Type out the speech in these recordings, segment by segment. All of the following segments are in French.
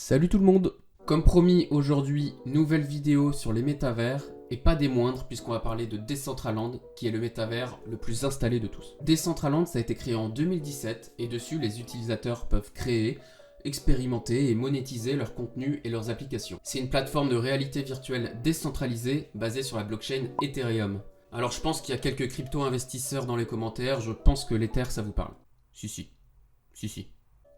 Salut tout le monde! Comme promis, aujourd'hui, nouvelle vidéo sur les métavers, et pas des moindres puisqu'on va parler de Decentraland, qui est le métavers le plus installé de tous. Decentraland, ça a été créé en 2017, et dessus, les utilisateurs peuvent créer, expérimenter et monétiser leur contenu et leurs applications. C'est une plateforme de réalité virtuelle décentralisée, basée sur la blockchain Ethereum. Alors je pense qu'il y a quelques crypto-investisseurs dans les commentaires, je pense que l'Ether ça vous parle. Si.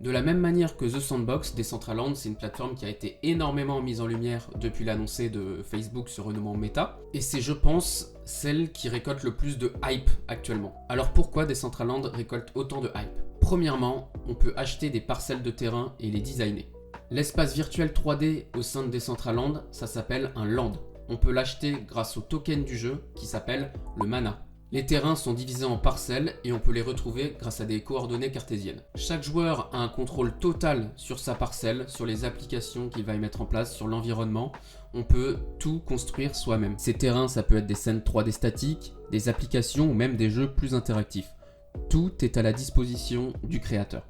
De la même manière que The Sandbox, Decentraland, c'est une plateforme qui a été énormément mise en lumière depuis l'annoncé de Facebook se renommant Meta, et c'est, je pense, celle qui récolte le plus de hype actuellement. Alors pourquoi Decentraland récolte autant de hype? Premièrement, on peut acheter des parcelles de terrain et les designer. L'espace virtuel 3D au sein de Decentraland, ça s'appelle un land. On peut l'acheter grâce au token du jeu qui s'appelle le mana. Les terrains sont divisés en parcelles et on peut les retrouver grâce à des coordonnées cartésiennes. Chaque joueur a un contrôle total sur sa parcelle, sur les applications qu'il va y mettre en place, sur l'environnement. On peut tout construire soi-même. Ces terrains, ça peut être des scènes 3D statiques, des applications ou même des jeux plus interactifs. Tout est à la disposition du créateur.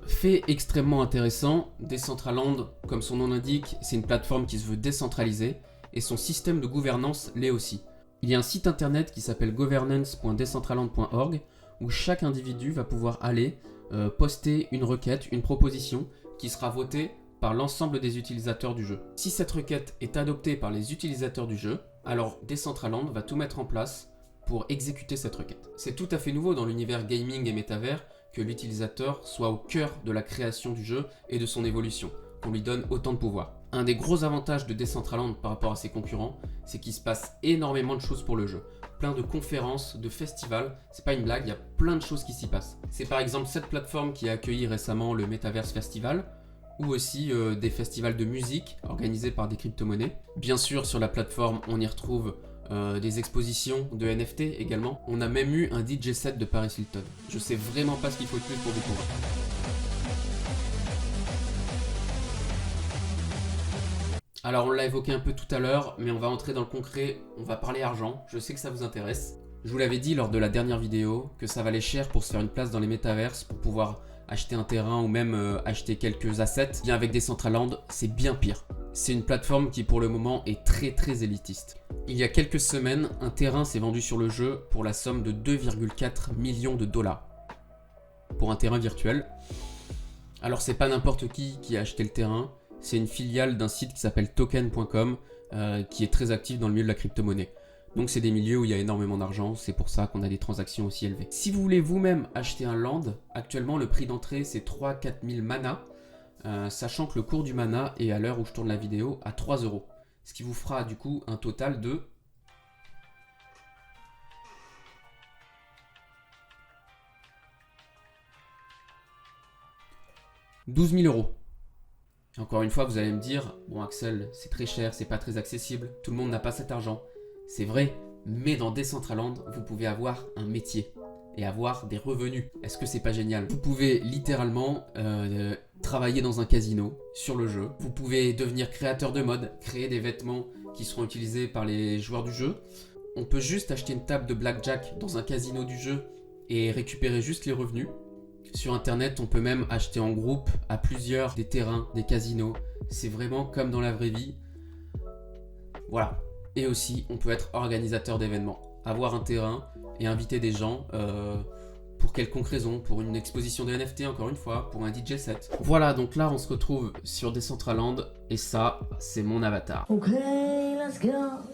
Fait extrêmement intéressant, Decentraland, comme son nom l'indique, c'est une plateforme qui se veut décentralisée et son système de gouvernance l'est aussi. Il y a un site internet qui s'appelle governance.decentraland.org où chaque individu va pouvoir aller poster une requête, une proposition qui sera votée par l'ensemble des utilisateurs du jeu. Si cette requête est adoptée par les utilisateurs du jeu, alors Decentraland va tout mettre en place pour exécuter cette requête. C'est tout à fait nouveau dans l'univers gaming et métavers que l'utilisateur soit au cœur de la création du jeu et de son évolution, qu'on lui donne autant de pouvoir. Un des gros avantages de Decentraland par rapport à ses concurrents, c'est qu'il se passe énormément de choses pour le jeu. Plein de conférences, de festivals, c'est pas une blague, il y a plein de choses qui s'y passent. C'est par exemple cette plateforme qui a accueilli récemment le Metaverse Festival, ou aussi des festivals de musique organisés par des crypto-monnaies. Bien sûr, sur la plateforme, on y retrouve des expositions de NFT également. On a même eu un DJ set de Paris Hilton. Je sais vraiment pas ce qu'il faut de plus pour vous convaincre. Alors on l'a évoqué un peu tout à l'heure, mais on va entrer dans le concret, on va parler argent, je sais que ça vous intéresse. Je vous l'avais dit lors de la dernière vidéo, que ça valait cher pour se faire une place dans les métaverses, pour pouvoir acheter un terrain ou même acheter quelques assets. Bien avec Decentraland, c'est bien pire. C'est une plateforme qui pour le moment est très élitiste. Il y a quelques semaines, un terrain s'est vendu sur le jeu pour la somme de 2,4 millions de dollars. Pour un terrain virtuel. Alors c'est pas n'importe qui a acheté le terrain. C'est une filiale d'un site qui s'appelle token.com qui est très actif dans le milieu de la crypto-monnaie. Donc c'est des milieux où il y a énormément d'argent, c'est pour ça qu'on a des transactions aussi élevées. Si vous voulez vous-même acheter un land, actuellement le prix d'entrée c'est 3-4 000 mana, sachant que le cours du mana est à l'heure où je tourne la vidéo à 3 €. Ce qui vous fera du coup un total de 12 000 €. Encore une fois, vous allez me dire, bon Axel, c'est très cher, c'est pas très accessible, tout le monde n'a pas cet argent. C'est vrai, mais dans Decentraland, vous pouvez avoir un métier et avoir des revenus. Est-ce que c'est pas génial? Vous pouvez littéralement travailler dans un casino sur le jeu. Vous pouvez devenir créateur de mode, créer des vêtements qui seront utilisés par les joueurs du jeu. On peut juste acheter une table de blackjack dans un casino du jeu et récupérer juste les revenus. Sur internet, on peut même acheter en groupe à plusieurs des terrains, des casinos. C'est vraiment comme dans la vraie vie. Voilà. Et aussi, on peut être organisateur d'événements. Avoir un terrain et inviter des gens pour quelconque raison, pour une exposition de NFT encore une fois, pour un DJ set. Voilà, donc là on se retrouve sur Decentraland et ça, c'est mon avatar. Okay, let's go.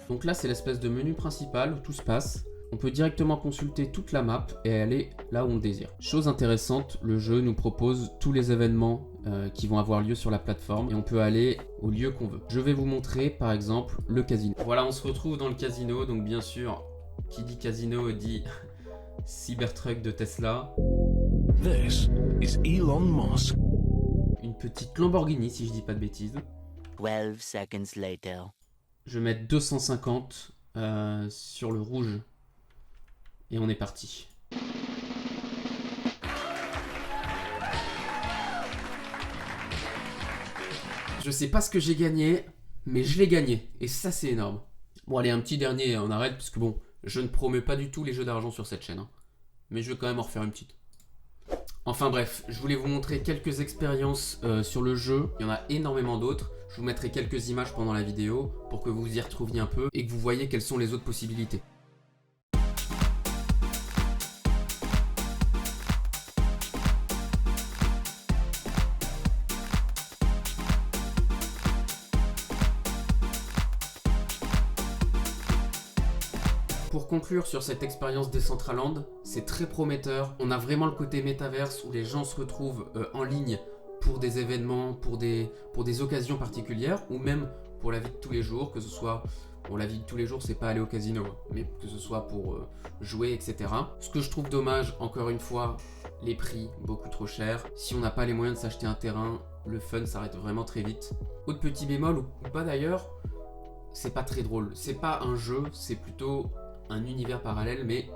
Donc là c'est l'espèce de menu principal où tout se passe. On peut directement consulter toute la map et aller là où on le désire. Chose intéressante, le jeu nous propose tous les événements qui vont avoir lieu sur la plateforme et on peut aller au lieu qu'on veut. Je vais vous montrer par exemple le casino. Voilà, on se retrouve dans le casino, donc bien sûr, qui dit casino dit Cybertruck de Tesla. This is Elon Musk. Une petite Lamborghini si je dis pas de bêtises. 12 seconds later. Je vais mettre 250 sur le rouge. Et on est parti. Je sais pas ce que j'ai gagné, mais je l'ai gagné. Et ça, c'est énorme. Bon, allez, un petit dernier, on arrête, parce que bon, je ne promets pas du tout les jeux d'argent sur cette chaîne. Hein. Mais je vais quand même en refaire une petite. Enfin bref, je voulais vous montrer quelques expériences sur le jeu, il y en a énormément d'autres. Je vous mettrai quelques images pendant la vidéo pour que vous vous y retrouviez un peu et que vous voyez quelles sont les autres possibilités. Pour conclure sur cette expérience Decentraland, c'est très prometteur. On a vraiment le côté métaverse où les gens se retrouvent en ligne pour des événements, pour des occasions particulières ou même pour la vie de tous les jours, que ce soit... Bon, la vie de tous les jours, c'est pas aller au casino, mais que ce soit pour jouer, etc. Ce que je trouve dommage, encore une fois, les prix beaucoup trop chers. Si on n'a pas les moyens de s'acheter un terrain, le fun s'arrête vraiment très vite. Autre petit bémol, ou pas d'ailleurs, c'est pas très drôle. C'est pas un jeu, c'est plutôt un univers parallèle, mais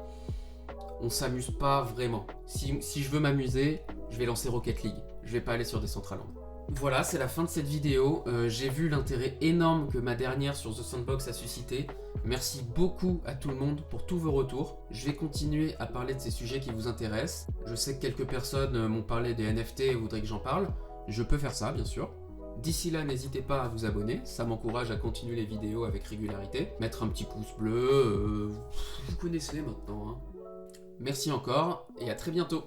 on s'amuse pas vraiment. Si je veux m'amuser, je vais lancer Rocket League. Je vais pas aller sur Decentraland. Voilà, c'est la fin de cette vidéo. J'ai vu l'intérêt énorme que ma dernière sur The Sandbox a suscité. Merci beaucoup à tout le monde pour tous vos retours. Je vais continuer à parler de ces sujets qui vous intéressent. Je sais que quelques personnes m'ont parlé des NFT et voudraient que j'en parle. Je peux faire ça, bien sûr. D'ici là, n'hésitez pas à vous abonner, ça m'encourage à continuer les vidéos avec régularité. Mettre un petit pouce bleu, vous connaissez maintenant. Hein. Merci encore et à très bientôt.